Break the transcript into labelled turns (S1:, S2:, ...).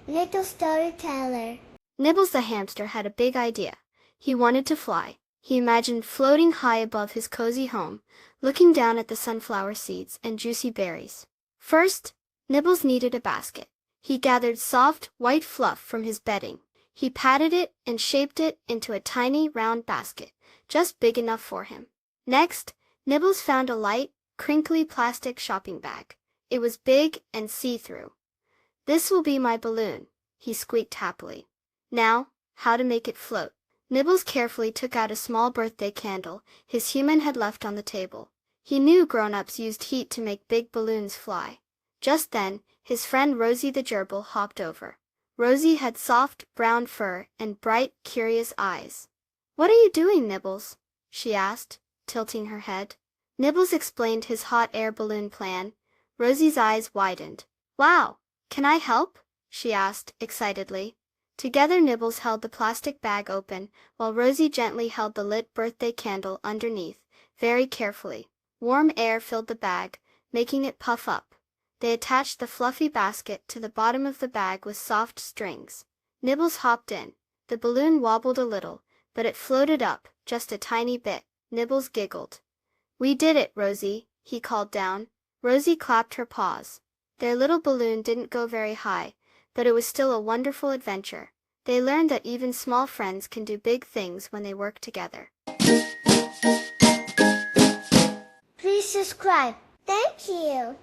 S1: Little storyteller.
S2: Nibbles the hamster had a big idea. He wanted to fly. He imagined floating high above his cozy home, looking down at the sunflower seeds and juicy berries. First, Nibbles needed a basket. He gathered soft, white fluff from his bedding. He patted it and shaped it into a tiny, round basket, just big enough for him. Next, Nibbles found a light, crinkly plastic shopping bag. It was big and see-through. "This will be my balloon," he squeaked happily. Now, how to make it float. Nibbles carefully took out a small birthday candle his human had left on the table. He knew grown-ups used heat to make big balloons fly. Just then, his friend Rosie the gerbil hopped over. Rosie had soft, brown fur and bright, curious eyes. "What are you doing, Nibbles?" she asked, tilting her head. Nibbles explained his hot air balloon plan. Rosie's eyes widened. "Wow! Can I help?" she asked, excitedly. Together Nibbles held the plastic bag open, while Rosie gently held the lit birthday candle underneath, very carefully. Warm air filled the bag, making it puff up. They attached the fluffy basket to the bottom of the bag with soft strings. Nibbles hopped in. The balloon wobbled a little, but it floated up, just a tiny bit. Nibbles giggled. "We did it, Rosie," he called down. Rosie clapped her paws. Their little balloon didn't go very high, but it was still a wonderful adventure. They learned that even small friends can do big things when they work together.
S1: Please subscribe. Thank you.